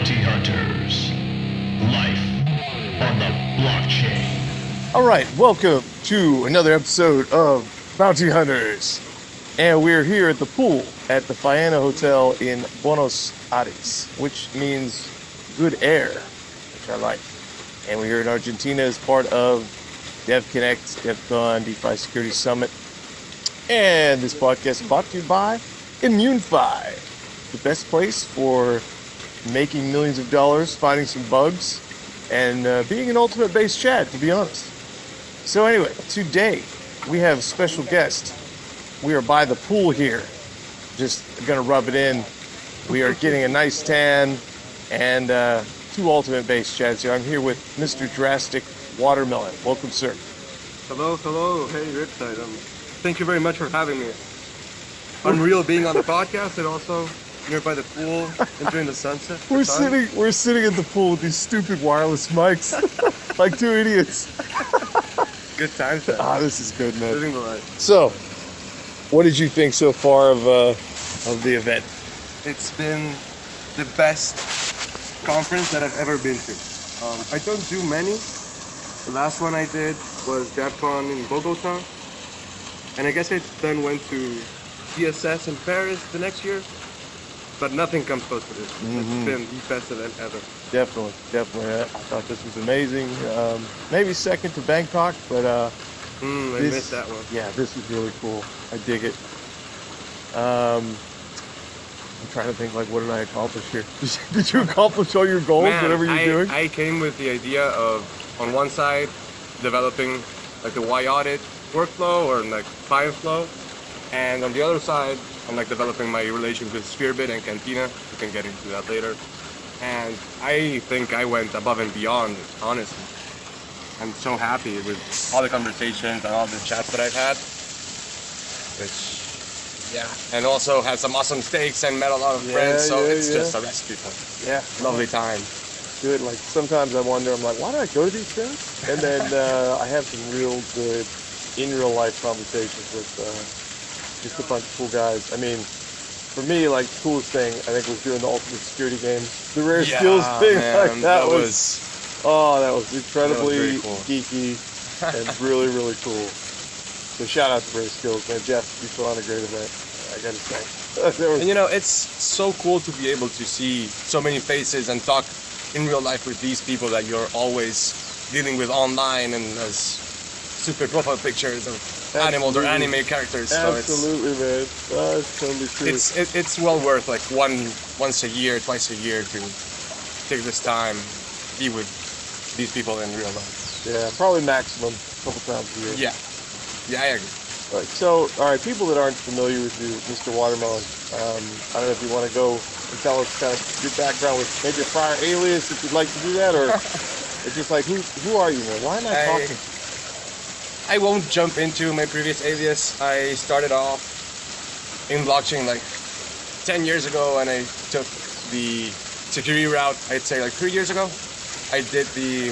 Bounty Hunters. Life on the blockchain. All right, welcome to another episode of Bounty Hunters. And we're here at the pool at the Faena Hotel in Buenos Aires, which means good air, which I like. And we're here in Argentina as part of DevConnect, DevCon, DeFi Security Summit. And this podcast is brought to you by ImmuneFi, the best place for making millions of dollars, finding some bugs, and being an ultimate-based chat, to be honest. So anyway, today we have a special guest. We are by the pool here. Just gonna rub it in. We are getting a nice tan and two ultimate-based chats here. I'm here with Mr. Drastic Watermelon. Welcome, sir. Hello. Hey, Riptide. Thank you very much for having me. Unreal being on the podcast and also here by the pool, enjoying the sunset. We're sitting at the pool with these stupid wireless mics, like two idiots. Good times, man. This is good, man. Living the life. So, what did you think so far of the event? It's been the best conference that I've ever been to. I don't do many. The last one I did was DevCon in Bogota. And I guess I then went to CSS in Paris the next year. But nothing comes close to this. It's been the best event ever. Definitely. I thought this was amazing. Maybe second to Bangkok, but I missed that one. Yeah, this is really cool. I dig it. I'm trying to think, like, what did I accomplish here? Did you accomplish all your goals, whatever you're doing? I came with the idea of, on one side, developing like the yAudit workflow or like file flow, and on the other side, I'm like developing my relations with Spearbit and Cantina. We can get into that later. And I think I went above and beyond, honestly. I'm so happy with all the conversations and all the chats that I've had. And also had some awesome steaks and met a lot of friends, so it's just a recipe for lovely time. Good. Like, sometimes I wonder, I'm like, why do I go to these things? And then I have some real good, in real life conversations with just a bunch of cool guys. I mean, for me, like, the coolest thing, I think, was doing the Ultimate Security game. The Rare Skills thing, man, that was incredibly geeky and really, really cool. So shout out to Rare Skills, man. Jeff, you put on a great event, I gotta say. And you know, it's so cool to be able to see so many faces and talk in real life with these people that you're always dealing with online and as super profile pictures of animals or anime characters. Absolutely, man. That's totally true. It's well worth like once a year, twice a year to take this time, be with these people in real life. Yeah, probably maximum a couple times a year. Yeah, I agree. All right, people that aren't familiar with you, Mr. Watermelon, I don't know if you want to go and tell us kind of your background with maybe a prior alias, if you'd like to do that, or it's just like, who are you, man? Why am I talking? I won't jump into my previous alias. I started off in blockchain like 10 years ago, and I took the security route, I'd say like 3 years ago. I did the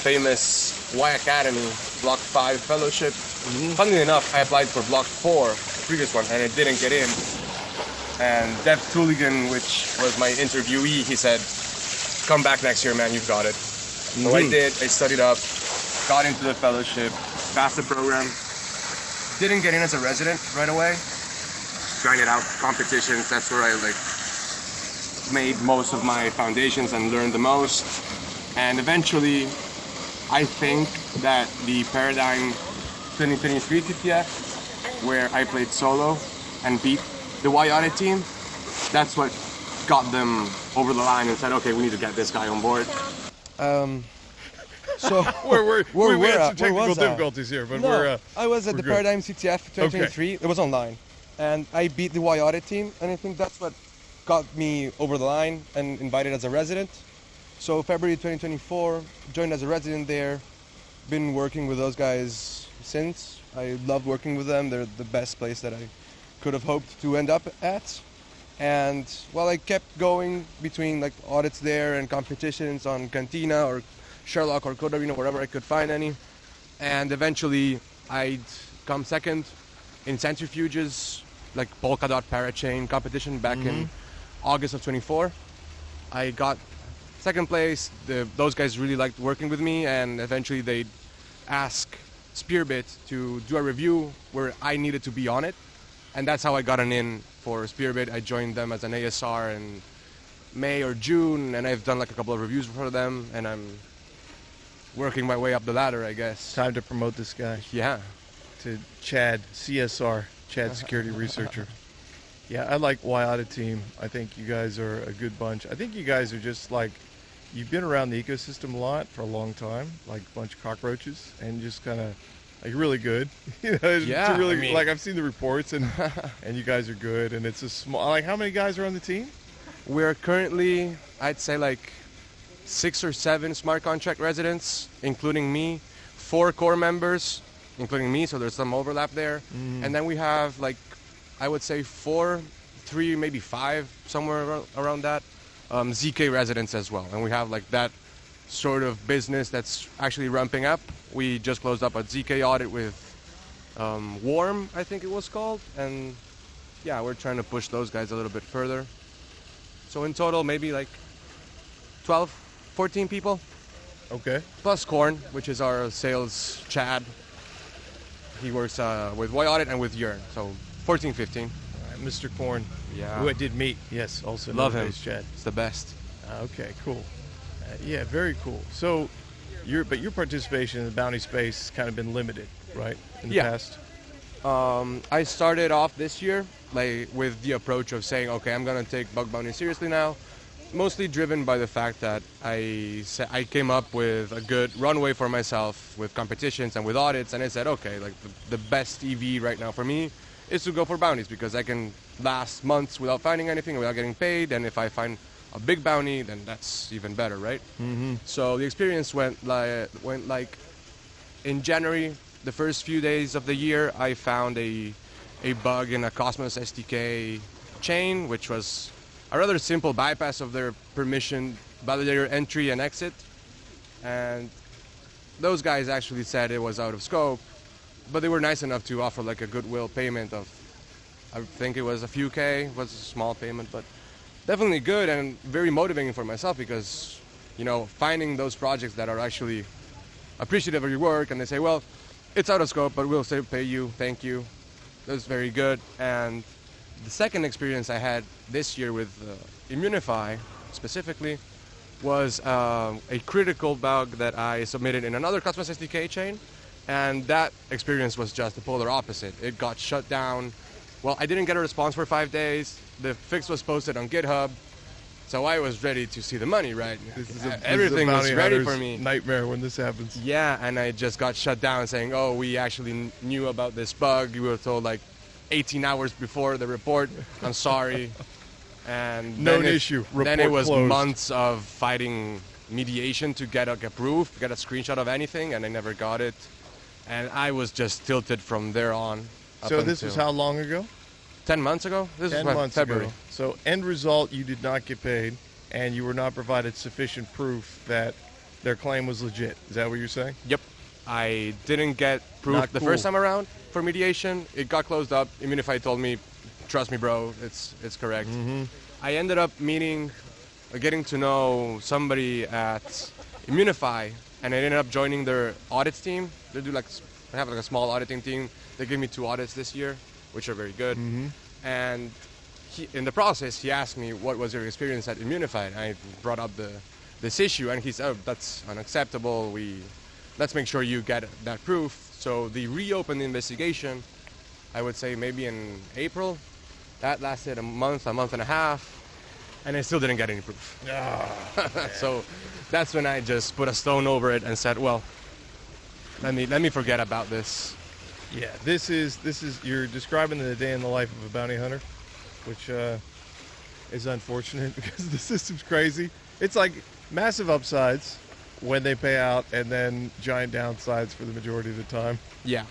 famous Y Academy Block 5 fellowship. Funnily enough, I applied for Block 4, the previous one, and I didn't get in. And Dev Tooligan, which was my interviewee, he said, come back next year, man, you've got it. So I did, I studied up, got into the fellowship, passed the program, didn't get in as a resident right away, grinded out competitions, that's where I like made most of my foundations and learned the most. And eventually, I think that the Paradigm 2023 CTF, where I played solo and beat the yAudit team, that's what got them over the line and said, okay, we need to get this guy on board. So we had some technical difficulties here, but I was at the good. Paradigm CTF 2023. It was online, and I beat the yAudit team, and I think that's what got me over the line and invited as a resident. So February 2024, joined as a resident there. Been working with those guys since. I love working with them. They're the best place that I could have hoped to end up at. And I kept going between like audits there and competitions on Cantina or Sherlock or Codarino, wherever I could find any. And eventually I'd come second in centrifuges, like Polkadot Parachain competition back in August of 24. I got second place. Those guys really liked working with me, and eventually they asked Spearbit to do a review where I needed to be on it, and that's how I got an in for Spearbit. I joined them as an ASR in May or June, and I've done like a couple of reviews for them, and I'm working my way up the ladder, I guess. Time to promote this guy Yeah. to Chad, CSR, Chad Security Researcher. Yeah, I like yAudit team. I think you guys are a good bunch. I think you guys are just like, you've been around the ecosystem a lot for a long time, like a bunch of cockroaches, and just kind of like really good. You know, Yeah, it's really, I mean- like I've seen the reports, and and you guys are good. And it's a small. Like, how many guys are on the team? We're currently, I'd say like 6 or 7 smart contract residents, including me, 4 core members, including me, so there's some overlap there. And then we have like, I would say 4, 3, maybe 5, somewhere around that, ZK residents as well. And we have like that sort of business that's actually ramping up. We just closed up a ZK audit with Warm, I think it was called. And yeah, we're trying to push those guys a little bit further. So in total, maybe like 12, 14 people, Okay. plus Korn, which is our sales Chad. He works with yAudit and with Yearn, so 14, 15. All right, Mr. Korn, Yeah. who I did meet. Yes, also Love known him. as Chad. It's the best. Okay, cool. Yeah, very cool. So, your participation in the bounty space has kind of been limited, right? In the Yeah. past. I started off this year like with the approach of saying, okay, I'm gonna take bug bounty seriously now. Mostly driven by the fact that I came up with a good runway for myself with competitions and with audits, and I said, okay, like the best EV right now for me is to go for bounties because I can last months without finding anything, without getting paid, and if I find a big bounty, then that's even better, right? Mm-hmm. So the experience went like in January, the first few days of the year, I found a bug in a Cosmos SDK chain, which was a rather simple bypass of their permission validator entry and exit. And those guys actually said it was out of scope, but they were nice enough to offer like a goodwill payment of, I think it was a few K, it was a small payment, but definitely good and very motivating for myself because, you know, finding those projects that are actually appreciative of your work and they say, well, it's out of scope, but we'll still pay you, thank you. That's very good. And the second experience I had this year with Immunify specifically was a critical bug that I submitted in another Cosmos SDK chain, and that experience was just the polar opposite. It got shut down. Well, I didn't get a response for 5 days. The fix was posted on GitHub, so I was ready to see the money, right? Everything was ready for me. Nightmare when this happens. Yeah, and I just got shut down saying, oh, we actually knew about this bug. You were told like 18 hours before the report. I'm sorry. And Known issue. Then it Report was closed. months of fighting mediation to get like, approved, get a screenshot of anything, and I never got it. And I was just tilted from there on. So this was how long ago? 10 months ago? This 10 was months February. ago. So end result, you did not get paid, and you were not provided sufficient proof that their claim was legit. Is that what you're saying? Yep. I didn't get proof Not the cool. first time around for mediation. It got closed up. Immunify told me, trust me, bro, it's correct. Mm-hmm. I ended up getting to know somebody at Immunify, and I ended up joining their audits team. They have like a small auditing team. They gave me 2 audits this year, which are very good. Mm-hmm. And in the process, he asked me, what was your experience at Immunify? And I brought up this issue, and he said, oh, that's unacceptable. Let's make sure you get that proof. So they reopened the investigation, I would say maybe in April. That lasted a month and a half, and I still didn't get any proof. So that's when I just put a stone over it and said, well, let me forget about this. Yeah, this is you're describing the day in the life of a bounty hunter, which is unfortunate because the system's crazy. It's like massive upsides when they pay out, and then giant downsides for the majority of the time. Yeah.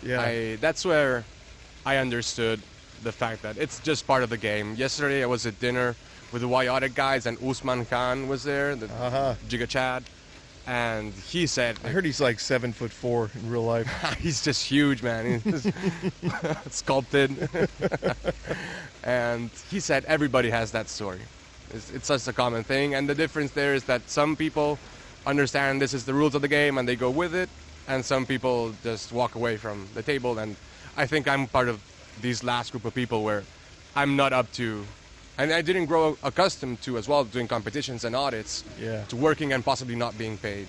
Yeah. That's where I understood the fact that it's just part of the game. Yesterday I was at dinner with the yAudit guys, and Usman Khan was there, the Giga Chad, and he said, I heard he's like 7'4" in real life. he's just huge, man. He's just sculpted. And he said everybody has that story. It's such a common thing, and the difference there is that some people understand this is the rules of the game and they go with it, and some people just walk away from the table. And I think I'm part of these last group of people where I'm not up to, and I didn't grow accustomed to as well doing competitions and audits, Yeah. to working and possibly not being paid.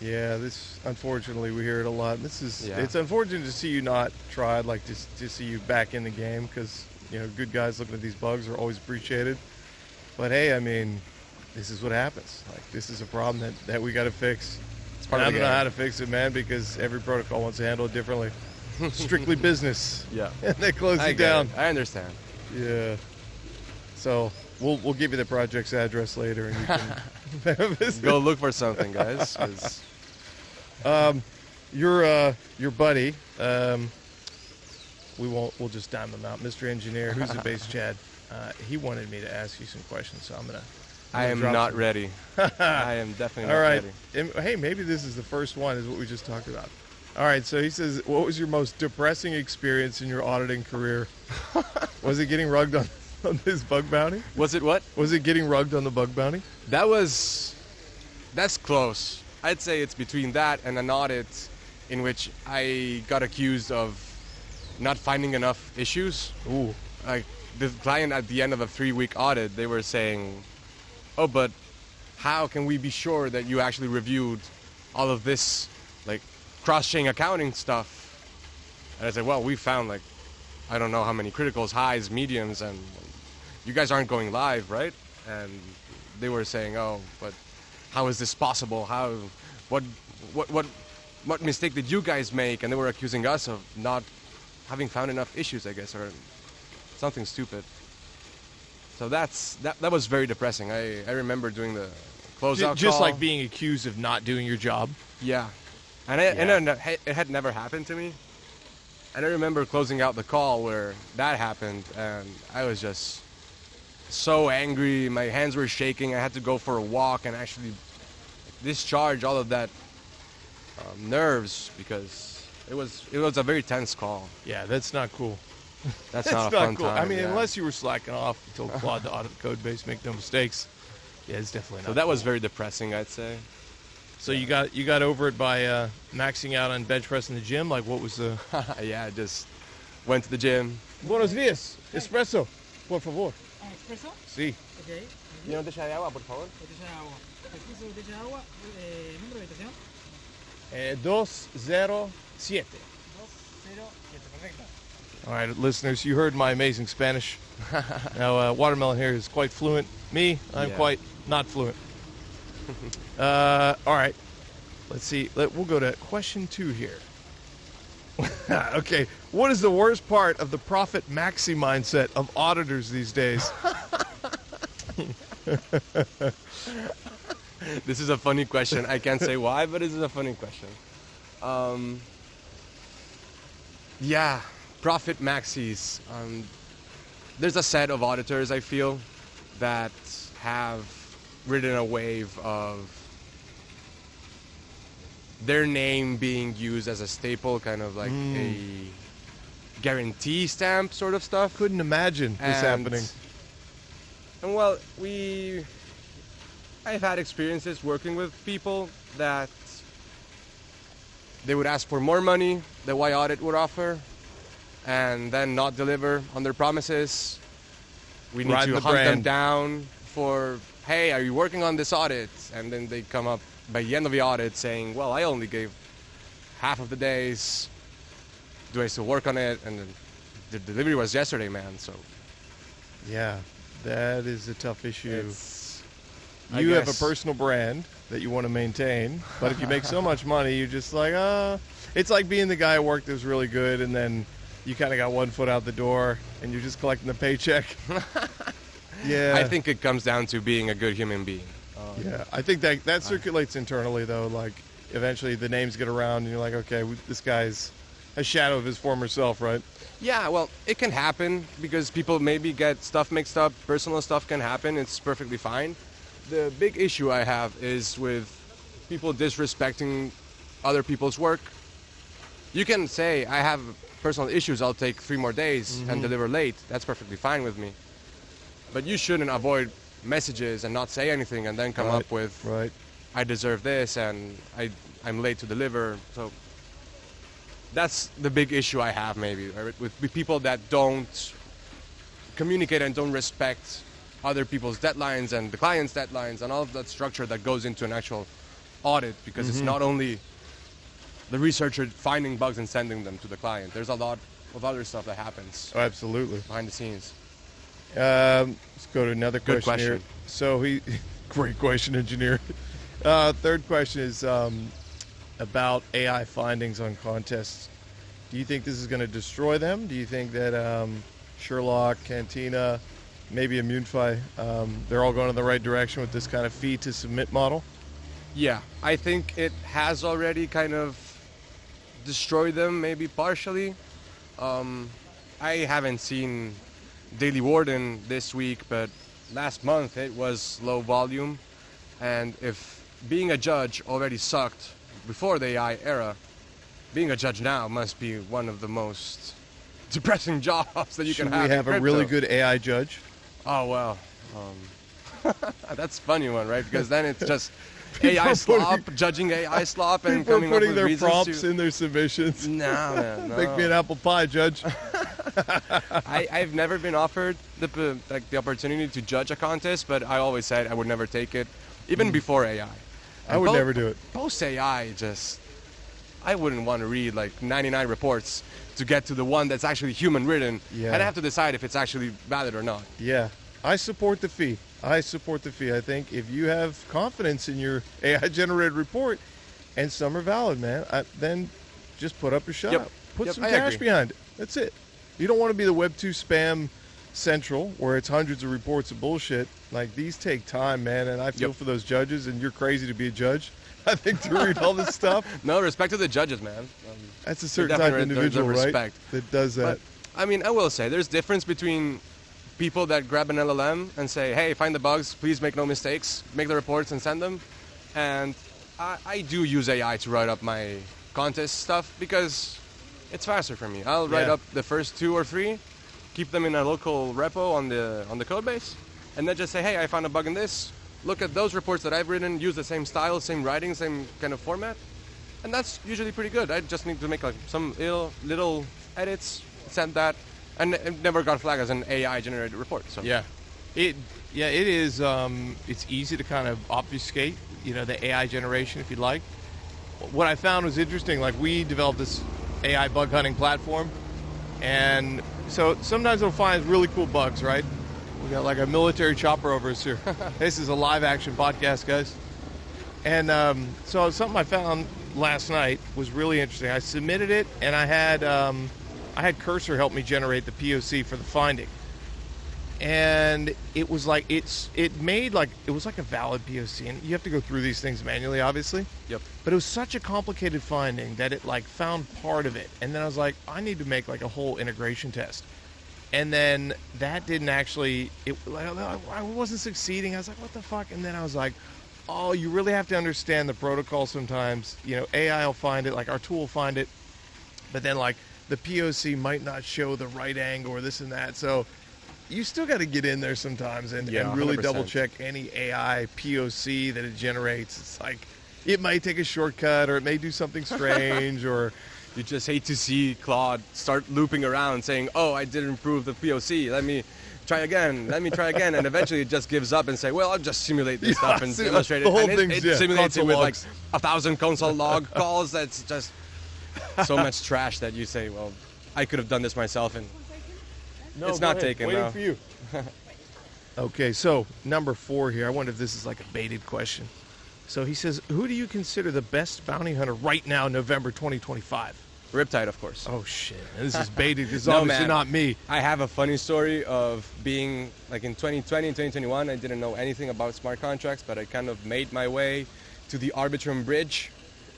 Yeah, unfortunately we hear it a lot. Yeah. It's unfortunate to see you not tried, like to see you back in the game, because good guys looking at these bugs are always appreciated. But hey, I mean, this is what happens. Like, this is a problem that we got to fix. It's part And I of the don't know game. how to fix it, man, because every protocol wants to handle it differently. Strictly business. Yeah. And they close I you get down. it. I understand. Yeah. So we'll give you the project's address later, and you can visit. Go look for something, guys. 'Cause Your buddy, we'll just dime him out, Mr. Engineer, who's a bass Chad. He wanted me to ask you some questions, so I'm gonna I am drop not some. ready. I am definitely All not right. ready. Hey, maybe this is the first one, is what we just talked about. All right, so he says, what was your most depressing experience in your auditing career? Was it getting rugged on this bug bounty? Was it what? Was it getting rugged on the bug bounty? That's close. I'd say it's between that and an audit in which I got accused of not finding enough issues. Ooh. Like, the client at the end of a 3-week audit, they were saying, oh, but how can we be sure that you actually reviewed all of this, like, cross-chain accounting stuff? And I said, well, we found, like, I don't know how many criticals, highs, mediums, and you guys aren't going live, right? And they were saying, oh, but how is this possible? What mistake did you guys make? And they were accusing us of not having found enough issues, I guess, or something stupid. So that was very depressing. I remember doing the closeout Just call. like being accused of not doing your job. Yeah. And it had never happened to me. And I remember closing out the call where that happened, and I was just so angry. My hands were shaking. I had to go for a walk and actually discharge all of that nerves, because it was a very tense call. Yeah, that's not cool. That's That's not a fun cool. time. I mean, yeah. unless you were slacking off and told Claude to audit the code base, make no mistakes. Yeah, it's definitely not. So that cool. was very depressing, I'd say. So you got over it by maxing out on bench press in the gym. Like, what was the? Yeah, I just went to the gym. Buenos dias, espresso, por favor. ¿Expreso? Sí. Ok. ¿Una botella de agua, por favor? Botella de agua. Expreso, botella de agua. ¿Número de habitación? 207. 207. Perfecto. All right, listeners, you heard my amazing Spanish. Now, Watermelon here is quite fluent. Me, I'm Yeah. quite not fluent. All right, let's see. We'll go to question 2 here. Okay, what is the worst part of the profit maxi mindset of auditors these days? This is a funny question. I can't say why, but this is a funny question. Yeah, profit maxis. There's a set of auditors, I feel, that have ridden a wave of their name being used as a staple, kind of like a guarantee stamp sort of stuff. Couldn't imagine this happening. And well, I've had experiences working with people that they would ask for more money than yAudit would offer, and then not deliver on their promises. We need Riding to the hunt them brand. down for, hey, are you working on this audit? And then they come up by the end of the audit saying, well, I only gave half of the days. Do I still work on it? And then the delivery was yesterday, man. So Yeah, that is a tough issue. I You have a guess- personal brand that you want to maintain, but if you make so much money, you're just like, it's like being the guy at work that's really good, and then you kind of got one foot out the door, and you're just collecting the paycheck. Yeah, I think it comes down to being a good human being. Yeah, I think that circulates internally though. Like, eventually the names get around, and you're like, okay, this guy's a shadow of his former self, right? Yeah, well, it can happen because people maybe get stuff mixed up. Personal stuff can happen. It's perfectly fine. The big issue I have is with people disrespecting other people's work. You can say, I have personal issues, I'll take 3 more days and deliver late. That's perfectly fine with me. But you shouldn't avoid messages and not say anything, and then come Right, up with, right. I deserve this, and I'm late to deliver. So that's the big issue I have, maybe, right? with people that don't communicate and don't respect other people's deadlines and the client's deadlines and all of that structure that goes into an actual audit, because it's not only the researcher finding bugs and sending them to the client. There's a lot of other stuff that happens Oh, absolutely. behind the scenes. Let's go to another Good question here. question. So great question, engineer. Third question is about AI findings on contests. Do you think this is going to destroy them? Do you think that Sherlock, Cantina, maybe Immunify, they're all going in the right direction with this kind of fee to submit model? Yeah, I think it has already kind of destroyed them, maybe partially. I haven't seen Daily Warden this week, but last month it was low volume. And if being a judge already sucked before the AI era, being a judge now must be one of the most depressing jobs that you Should can have. we have in a really crypto. good AI judge? Oh, well. That's a funny one, right? Because then it's just People AI are slop, judging AI slop, and People are coming up putting with their reasons prompts to... in their submissions. No, man, no. Make me an apple pie, Judge. I've never been offered the opportunity to judge a contest, but I always said I would never take it, even before AI. I would never do it. Post AI, I wouldn't want to read like 99 reports to get to the one that's actually human written, Yeah. and I have to decide if it's actually valid or not. Yeah, I support the fee. I think if you have confidence in your AI generated report, and some are valid, man, then just put up your shut Yep. up. Put Yep, some I cash agree. behind it. That's it. You don't want to be the Web 2 spam central where it's hundreds of reports of bullshit. Like, these take time, man, and I feel Yep. for those judges, and you're crazy to be a judge. I think to read all this stuff, No, respect to the judges, man. that's a certain type of definitely individual, deserve right? respect. That does that. But, I mean, I will say, there's difference between people that grab an LLM and say, hey, find the bugs, please make no mistakes, make the reports and send them. And I do use AI to write up my contest stuff because it's faster for me. I'll write Yeah. up the first 2 or 3, keep them in a local repo on the code base, and then just say, hey, I found a bug in this. Look at those reports that I've written, use the same style, same writing, same kind of format. And that's usually pretty good. I just need to make like some little edits, send that, and it never got flagged as an AI generated report. So It is. It's easy to kind of obfuscate, the AI generation if you'd like. What I found was interesting. Like, we developed this AI bug hunting platform, and so sometimes we'll find really cool bugs. Right? We got like a military chopper over us here. This is a live action podcast, guys. And so something I found last night was really interesting. I submitted it, and I had Cursor help me generate the POC for the finding. And it was like it was like a valid POC, and you have to go through these things manually, obviously. Yep. But it was such a complicated finding that it like found part of it, and then I was like, I need to make like a whole integration test. And then that didn't actually. I wasn't succeeding. I was like, what the fuck? And then I was like, oh, you really have to understand the protocol sometimes. AI will find it, like our tool will find it, but then like the POC might not show the right angle or this and that. So you still got to get in there sometimes and really 100%. double check any AI POC that it generates. It's like it might take a shortcut, or it may do something strange, or you just hate to see Claude start looping around saying, oh, I didn't improve the POC. Let me try again. And eventually it just gives up and say, well, I'll just simulate this stuff and demonstrate the it. whole And thing's, it simulates it console with logs. like 1,000 console log calls. That's just so much trash that you say, well, I could have done this myself, and No, it's go not ahead. taken, Waiting no. for you. Okay, so number 4 here. I wonder if this is like a baited question. So he says, who do you consider the best bounty hunter right now, November 2025? Riptide, of course. Oh shit! This is baited. This is No, obviously man. not me. I have a funny story of being like in 2020 and 2021. I didn't know anything about smart contracts, but I kind of made my way to the Arbitrum bridge,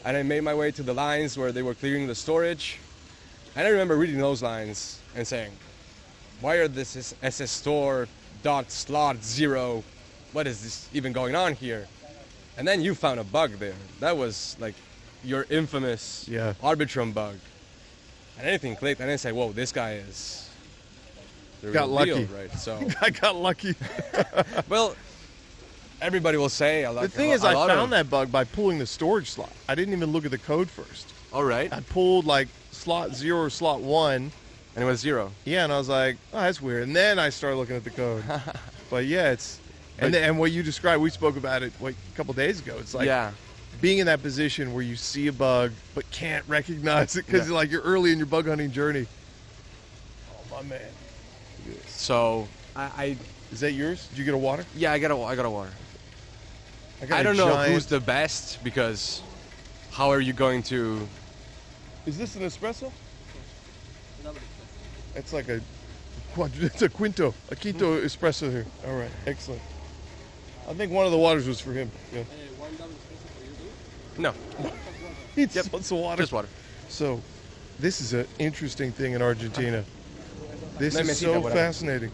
and I made my way to the lines where they were clearing the storage. And I remember reading those lines and saying, why are this SS store dot slot 0? What is this even going on here? And then you found a bug there. That was like your infamous Arbitrum bug. And anything clicked, and I said, whoa, this guy is the Got real deal, lucky. right? So I got lucky. well, everybody will say. The thing is, I found that bug by pulling the storage slot. I didn't even look at the code first. All right. I pulled like slot 0 or slot 1. And it was 0. Yeah, and I was like, oh, that's weird. And then I started looking at the code. But yeah, it's... And what you described, we spoke about it a couple days ago. It's like being in that position where you see a bug but can't recognize it because like you're early in your bug hunting journey. Oh, my man. So, Is that yours? Did you get a water? Yeah, I got a water. I don't know who's the best because how are you going to... Is this an espresso? It's like it's a quinto espresso here. All right, excellent. I think one of the waters was for him. Yeah. No. He just wants the water. Just water. So, this is an interesting thing in Argentina. This is so fascinating.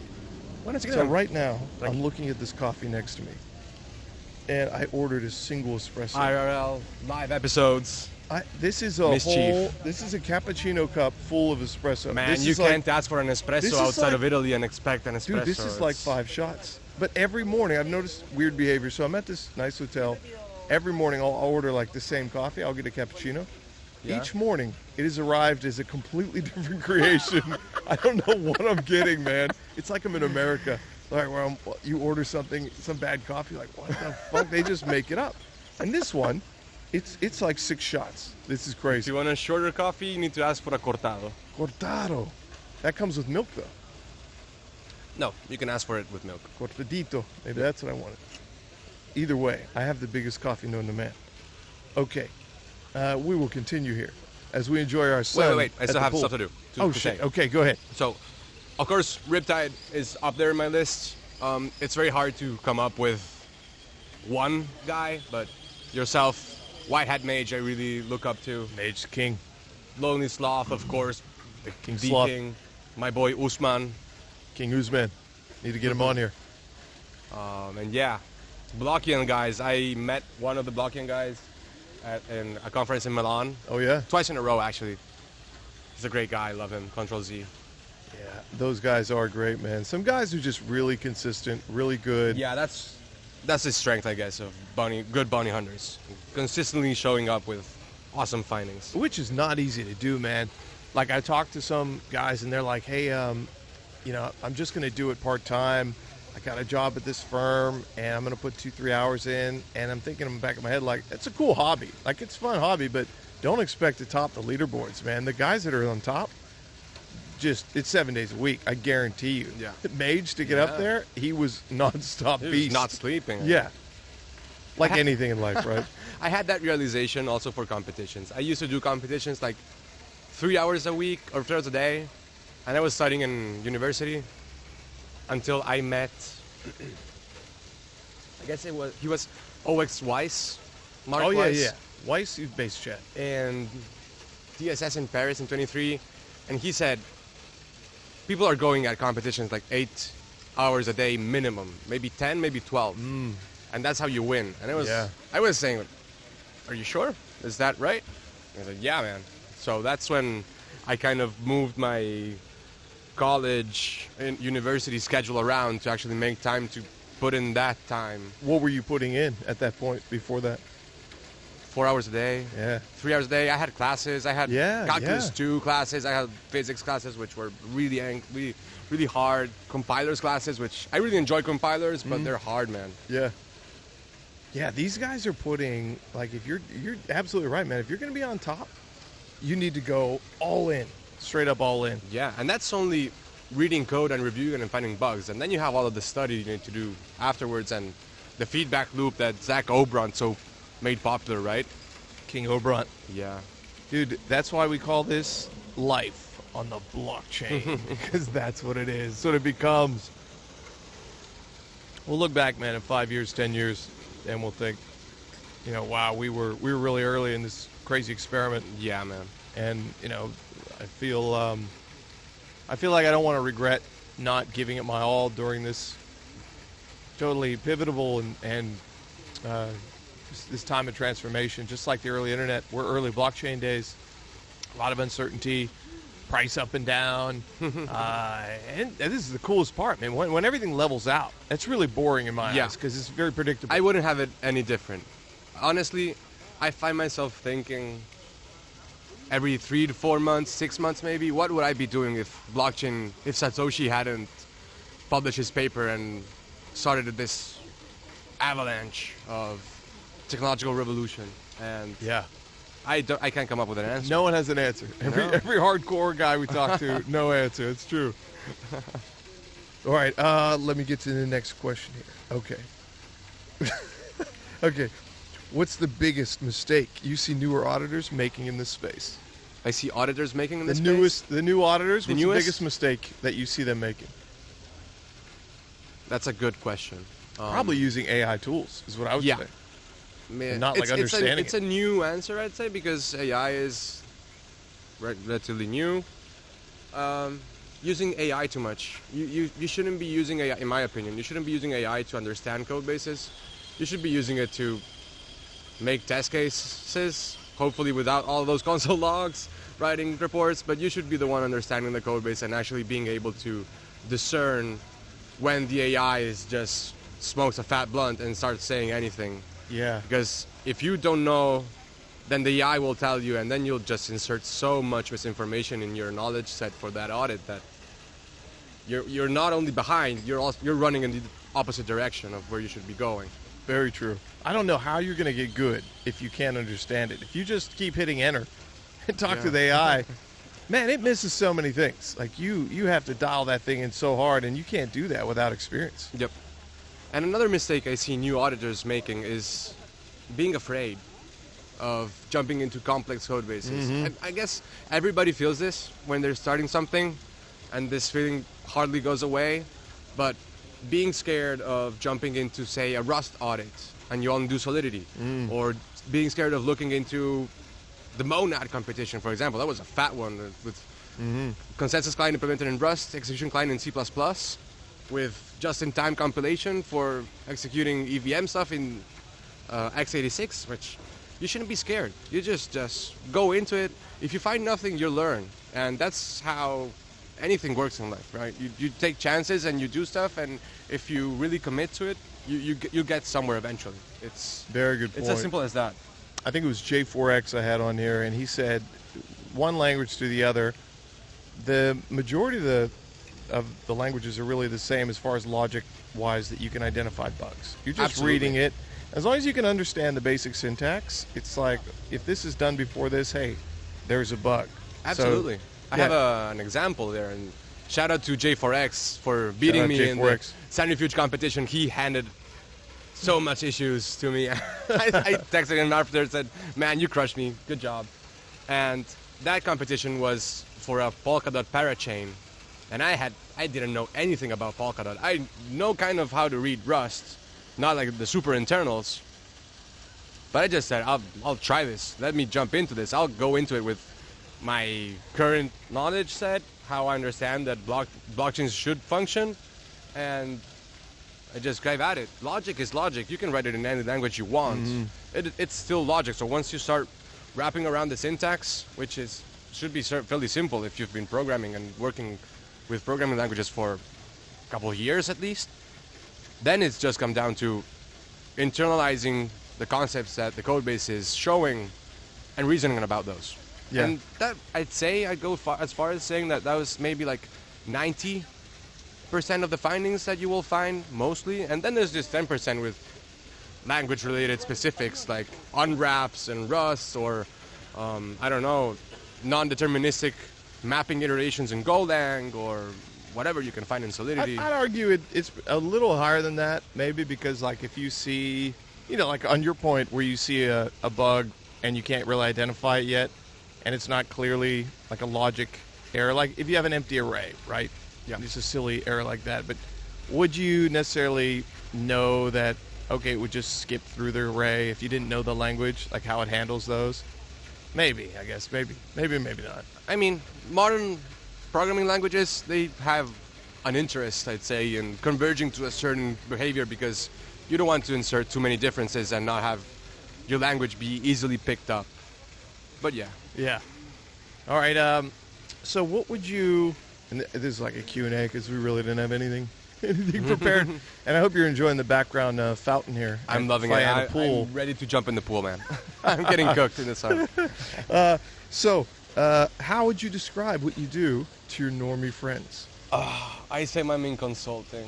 So right now, I'm looking at this coffee next to me, and I ordered a single espresso. IRL live episodes. This is a This is a cappuccino cup full of espresso. Man, you can't ask for an espresso outside of Italy and expect an espresso. Dude, this is like 5 shots. But every morning, I've noticed weird behavior. So I'm at this nice hotel. Every morning, I'll order like the same coffee. I'll get a cappuccino. Yeah. Each morning, it has arrived as a completely different creation. I don't know what I'm getting, man. It's like I'm in America. Like where you order something, some bad coffee, like what the fuck? They just make it up. And this one, it's like 6 shots. This is crazy. If you want a shorter coffee, you need to ask for a cortado. Cortado. That comes with milk, though. No, you can ask for it with milk. Cortadito. Maybe that's what I wanted. Either way, I have the biggest coffee known to man. Okay. We will continue here as we enjoy our sun. Wait. I still have stuff to do. Shit. Okay, go ahead. So, of course, Riptide is up there in my list. It's very hard to come up with one guy, but yourself, White Hat Mage, I really look up to. Mage King. Lonely Sloth, of course. The King D Sloth. King. My boy Usman. King Usman. Need to get him on here. And yeah, Blockian guys. I met one of the Blockian guys in a conference in Milan. Oh, yeah? Twice in a row, actually. He's a great guy. I love him. Control Z. Yeah, those guys are great, man. Some guys are just really consistent, really good. Yeah, that's the strength, I guess, of good bounty hunters. Consistently showing up with awesome findings. Which is not easy to do, man. Like, I talked to some guys, and they're like, hey, I'm just going to do it part-time. I got a job at this firm, and I'm going to put 2-3 hours in. And I'm thinking in the back of my head, like, it's a cool hobby. Like, it's a fun hobby, but don't expect to top the leaderboards, man. The guys that are on top, it's 7 days a week. I guarantee you. Yeah. Mage to get up there, he was nonstop beast. He was not sleeping. Yeah. Like anything in life, right? I had that realization also for competitions. I used to do competitions like 3 hours a week or 3 hours a day. And I was studying in university until I met, I guess he was OX Weiss, Mark Weiss. Yeah. Weiss is base chat. And DSS in Paris in 23. And he said, people are going at competitions like 8 hours a day minimum, maybe 10, maybe 12. And that's how you win. And I was saying, are you sure? Is that right? And I said, yeah, man. So that's when I kind of moved my college and university schedule around to actually make time to put in that time. What were you putting in at that point before that? 4 hours a day. Yeah. 3 hours a day. I had classes. I had calculus 2 classes. I had physics classes, which were really hard. Compilers classes, which I really enjoy compilers, but they're hard, man. Yeah. Yeah, these guys are putting, like, if you're absolutely right, man. If you're going to be on top, you need to go all in. Straight up all in. Yeah, and that's only reading code and reviewing and finding bugs. And then you have all of the study you need to do afterwards and the feedback loop that Zach Obrant so made popular, right? King Obrant. Yeah. Dude, that's why we call this life on the blockchain. Because that's what it is. That's what it becomes. We'll look back, man, in 5 years, 10 years, and we'll think, wow, we were really early in this crazy experiment. Yeah, man. And, I feel like I don't want to regret not giving it my all during this totally pivotal and this time of transformation. Just like the early internet, we're early blockchain days, a lot of uncertainty, price up and down. And this is the coolest part, man. When everything levels out, that's really boring in my eyes because it's very predictable. I wouldn't have it any different. Honestly, I find myself thinking every 3 to 4 months, 6 months maybe, what would I be doing if Satoshi hadn't published his paper and started this avalanche of technological revolution? And I can't come up with an answer. No one has an answer. Every hardcore guy we talk to, no answer. It's true. All right, let me get to the next question here. Okay. Okay. What's the biggest mistake you see newer auditors making in this space? I see auditors making in this space? The new auditors, what's the newest? biggest mistake that you see them making? That's a good question. Probably using AI tools is what I would say. Man, Not like understanding it's a new answer, I'd say, because AI is relatively new. Using AI too much. You shouldn't be using AI, in my opinion. You shouldn't be using AI to understand code bases. You should be using it to make test cases, hopefully without all those console logs, writing reports, but you should be the one understanding the code base and actually being able to discern when the AI is just smokes a fat blunt and starts saying anything. Yeah. Because if you don't know, then the AI will tell you, and then you'll just insert so much misinformation in your knowledge set for that audit that you're not only behind, you're running in the opposite direction of where you should be going. Very true. I don't know how you're going to get good if you can't understand it. If you just keep hitting enter and talk to the AI, man, it misses so many things. Like you have to dial that thing in so hard, and you can't do that without experience. Yep. And another mistake I see new auditors making is being afraid of jumping into complex code bases. And I guess everybody feels this when they're starting something, and this feeling hardly goes away. But being scared of jumping into, say, a Rust audit and you only do Solidity, or being scared of looking into the Monad competition, for example. That was a fat one with consensus client implemented in Rust, execution client in C++, with just-in-time compilation for executing EVM stuff in x86, which you shouldn't be scared. You just go into it. If you find nothing, you learn. And that's how anything works in life, right? You take chances and you do stuff, and if you really commit to it, you get somewhere eventually. It's very good point. It's as simple as that. I think it was J4X I had on here, and he said one language to the other, the majority of the languages are really the same as far as logic-wise that you can identify bugs. You're just reading it. As long as you can understand the basic syntax, it's like, if this is done before this, hey, there's a bug. Absolutely. So, I have an example there, and shout out to J4X for beating me in the Centrifuge competition. He handed so much issues to me. I texted him after and said, man, you crushed me. Good job. And that competition was for a Polkadot parachain. And I didn't know anything about Polkadot. I know kind of how to read Rust, not like the super internals. But I just said, I'll try this. Let me jump into this. I'll go into it with my current knowledge set, how I understand that blockchains should function, and I just dive at it. Logic is logic. You can write it in any language you want. It's still logic. So once you start wrapping around the syntax, which should be fairly simple if you've been programming and working with programming languages for a couple of years at least, then it's just come down to internalizing the concepts that the code base is showing and reasoning about those. Yeah. And that, I'd say, I'd go as far as saying that was maybe like 90% of the findings that you will find mostly. And then there's this 10% with language-related specifics like unwraps and Rust, or, I don't know, non-deterministic mapping iterations in Golang, or whatever you can find in Solidity. I'd argue it's a little higher than that, maybe, because like if you see, like on your point where you see a bug and you can't really identify it yet, and it's not clearly like a logic error, like if you have an empty array, right? Yeah. It's a silly error like that. But would you necessarily know that, okay, it would just skip through the array if you didn't know the language, like how it handles those? Maybe, I guess. Maybe not. I mean, modern programming languages, they have an interest, I'd say, in converging to a certain behavior, because you don't want to insert too many differences and not have your language be easily picked up. But yeah. Yeah. All right. So what would you, and this is like a Q&A because we really didn't have anything prepared, and I hope you're enjoying the background fountain here. I'm loving it. Pool. I'm ready to jump in the pool, man. I'm getting cooked in the sun. So how would you describe what you do to your normie friends? I say I'm in consulting.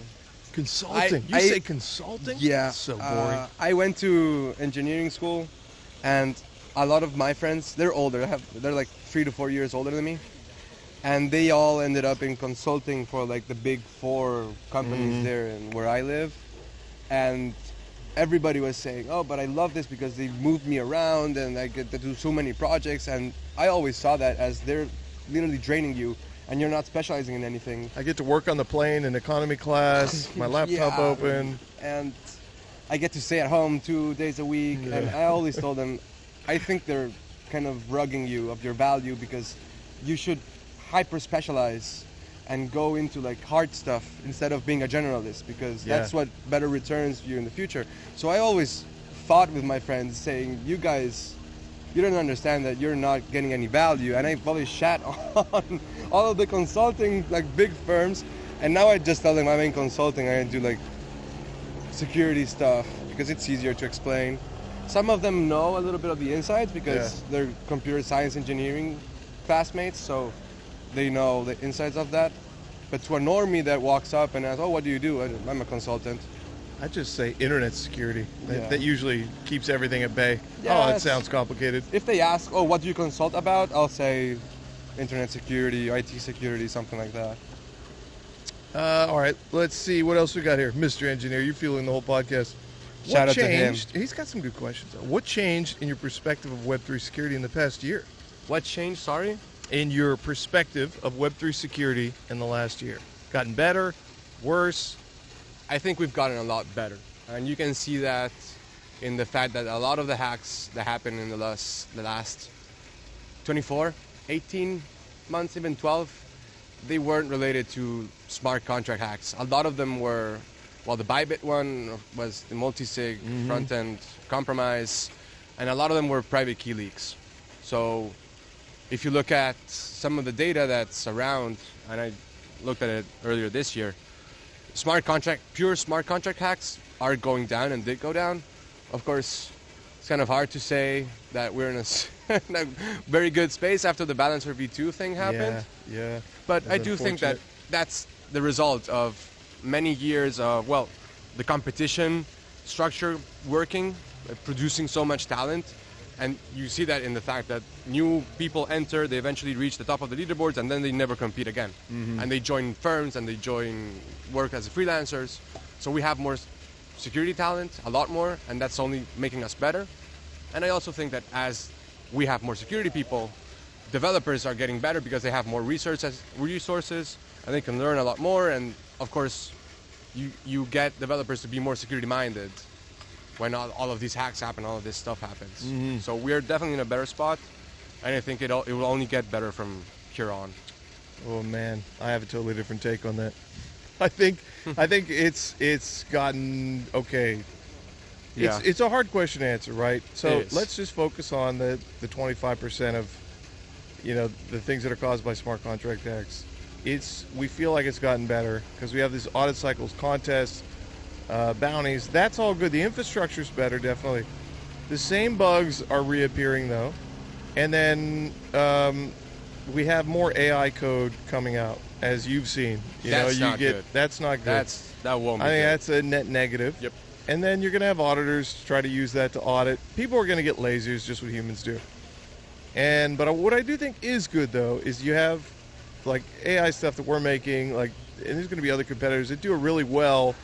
Consulting? You say consulting? Yeah. That's so boring. I went to engineering school, and a lot of my friends, they're older. They're like 3 to 4 years older than me, and they all ended up in consulting for like the big 4 companies there and where I live. And everybody was saying, "Oh, but I love this because they moved me around and I get to do so many projects." And I always saw that as they're literally draining you, and you're not specializing in anything. I get to work on the plane in economy class, my laptop Yeah. open. And I get to stay at home 2 days a week. Yeah. And I always told them, I think they're kind of rugging you of your value, because you should hyper specialize and go into like hard stuff instead of being a generalist, because that's what better returns you in the future. So I always fought with my friends saying, you guys, you don't understand that you're not getting any value. And I always shat on all of the consulting, like big firms. And now I just tell them I'm in consulting. I do like security stuff because it's easier to explain. Some of them know a little bit of the insides because they're computer science engineering classmates, so they know the insides of that. But to a normie that walks up and asks, "Oh, what do you do?" I'm a consultant. I just say internet security. Yeah. That usually keeps everything at bay. Yeah, Oh, that it's- sounds complicated. If they ask, "Oh, what do you consult about?" I'll say internet security, IT security, something like that. All right, let's see what else we got here. Mr. Engineer, you're fueling the whole podcast. Shout What out to him. changed? He's got some good questions. What changed in your perspective of Web3 security in the past year? What changed? Sorry? In your perspective of Web3 security in the last year? Gotten better? Worse? I think we've gotten a lot better. And you can see that in the fact that a lot of the hacks that happened in the last 24, 18 months, even 12, they weren't related to smart contract hacks. A lot of them were, well, the Bybit one was the multi-sig front-end compromise, and a lot of them were private key leaks. So if you look at some of the data that's around, and I looked at it earlier this year, pure smart contract hacks are going down and did go down. Of course, it's kind of hard to say that we're in in a very good space after the Balancer V2 thing happened. Yeah. But That's I do think that that's the result of many years of, well, the competition structure working, producing so much talent. And you see that in the fact that new people enter, they eventually reach the top of the leaderboards, and then they never compete again. And they join firms and they work as freelancers. So we have more security talent, a lot more, and that's only making us better. And I also think that as we have more security people, developers are getting better because they have more resources, and they can learn a lot more. And of course, you get developers to be more security minded when all of these hacks happen, all of this stuff happens. So we're definitely in a better spot, and I think it will only get better from here on. Oh man, I have a totally different take on that. I think it's gotten okay. Yeah. It's a hard question to answer, right? So It is. let's just focus on the 25% of the things that are caused by smart contract hacks. We feel like it's gotten better because we have these audit cycles, contests, bounties. That's all good. The infrastructure's better, definitely. The same bugs are reappearing though, and then we have more AI code coming out, as you've seen. That's not good. That's not good. That won't be I think good. that's a net negative. Yep. And then you're going to have auditors try to use that to audit. People are going to get lazy. It's just what humans do. But what I do think is good, though, is you have like AI stuff that we're making, and there's going to be other competitors that do it really well.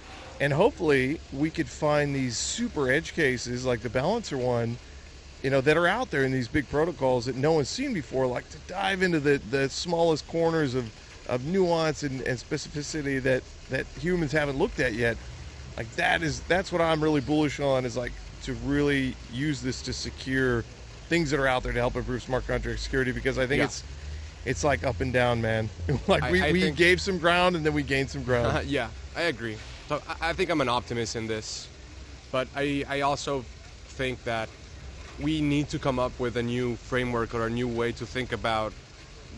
And hopefully we could find these super edge cases like the Balancer one, that are out there in these big protocols that no one's seen before, like to dive into the smallest corners of nuance and specificity that humans haven't looked at yet. Like that's what I'm really bullish on, is like to really use this to secure things that are out there to help improve smart contract security, because I think it's like up and down, man. Like we think- gave some ground and then we gained some ground. Yeah, I agree. So I think I'm an optimist in this, but I also think that we need to come up with a new framework or a new way to think about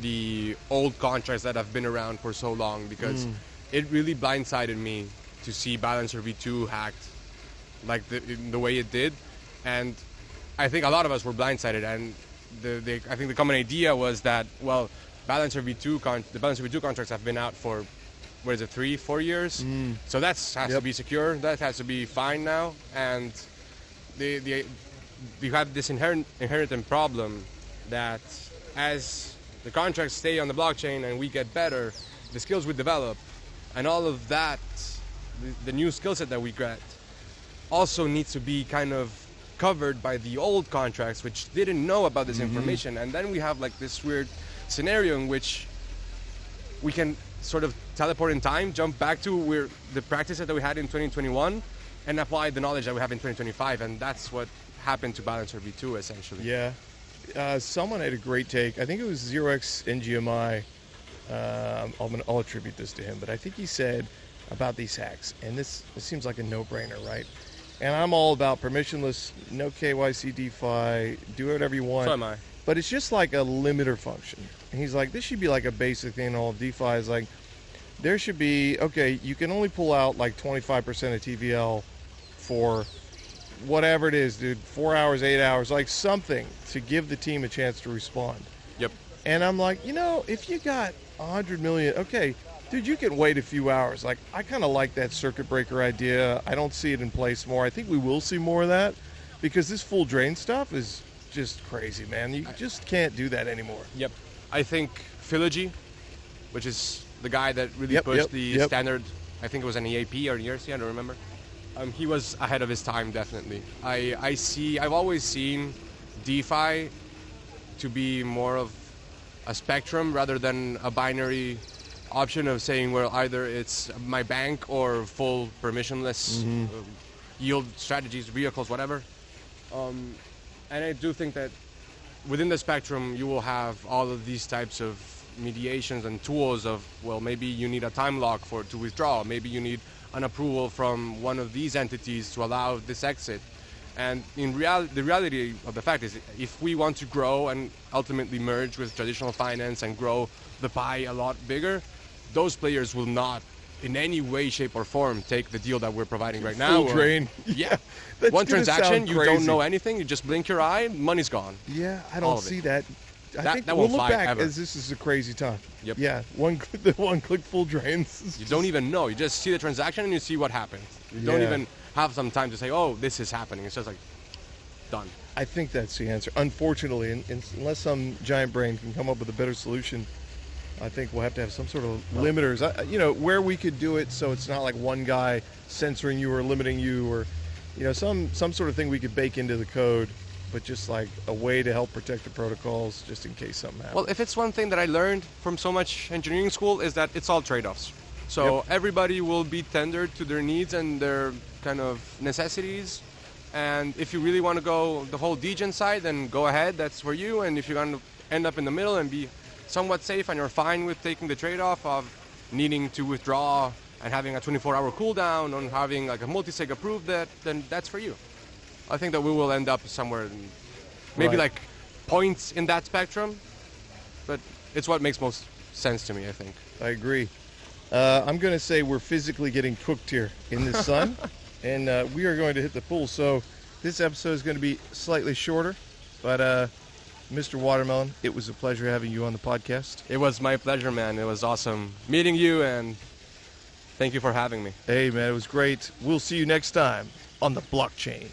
the old contracts that have been around for so long, because it really blindsided me to see Balancer V2 hacked like the way it did. And I think a lot of us were blindsided, and I think the common idea was that, well, the Balancer V2 contracts have been out for, 3-4 years? So that has to be secure, that has to be fine now, and you have this inherent problem that as the contracts stay on the blockchain and we get better, the skills we develop, and all of that, the new skill set that we get, also needs to be kind of covered by the old contracts, which didn't know about this information. And then we have like this weird scenario in which we can sort of teleport in time, jump back to the practices that we had in 2021 and apply the knowledge that we have in 2025. And that's what happened to Balancer V2 essentially. Yeah. Someone had a great take. I think it was 0xNGMI. I'll attribute this to him, but I think he said about these hacks, and this seems like a no-brainer, right? And I'm all about permissionless, no KYC DeFi, do whatever you want. So am I. But it's just like a limiter function. And he's like, this should be like a basic thing in all of DeFi. Is like, there should be, okay, you can only pull out like 25% of TVL for whatever it is, dude, 4 hours, 8 hours, like something to give the team a chance to respond. Yep. And I'm like, if you got 100 million, okay, dude, you can wait a few hours. Like, I kind of like that circuit breaker idea. I don't see it in place more. I think we will see more of that, because this full drain stuff is just crazy, man. You just can't do that anymore. Yep. I think Philogy, which is the guy that really pushed the standard, I think it was an EAP or an ERC, I don't remember. He was ahead of his time, definitely. I've always seen DeFi to be more of a spectrum rather than a binary option of saying, well, either it's my bank or full permissionless yield strategies, vehicles, whatever. And I do think that within the spectrum, you will have all of these types of mediations and tools of, well, maybe you need a time lock to withdraw. Maybe you need an approval from one of these entities to allow this exit. And in the reality of the fact is, if we want to grow and ultimately merge with traditional finance and grow the pie a lot bigger, those players will not in any way, shape, or form take the deal that we're providing right now. Full drain. Yeah. That's one gonna transaction, sound you don't crazy. know anything, you just blink your eye, money's gone. Yeah, I All don't of see it. that. I think that we'll won't look fly back ever. as this is a crazy time. Yep. Yeah, the one-click full drains. You don't even know. You just see the transaction and you see what happened. You don't Yeah. even have some time to say, oh, this is happening. It's just like, done. I think that's the answer. Unfortunately, unless some giant brain can come up with a better solution, I think we'll have to have some sort of limiters. Where we could do it so it's not like one guy censoring you or limiting you, or some sort of thing we could bake into the code, but just like a way to help protect the protocols just in case something happens. Well, if it's one thing that I learned from so much engineering school, is that it's all trade-offs. So everybody will be tendered to their needs and their kind of necessities. And if you really want to go the whole degen side, then go ahead, that's for you. And if you're going to end up in the middle and be somewhat safe and you're fine with taking the trade-off of needing to withdraw and having a 24-hour cooldown on having like a multi-sig approved that, then that's for you. I think that we will end up somewhere, maybe like points in that spectrum, but it's what makes most sense to me, I think. I agree. I'm going to say we're physically getting cooked here in the sun, and we are going to hit the pool. So this episode is going to be slightly shorter, but Mr. Watermelon, it was a pleasure having you on the podcast. It was my pleasure, man. It was awesome meeting you, and thank you for having me. Hey, man, it was great. We'll see you next time on the blockchain.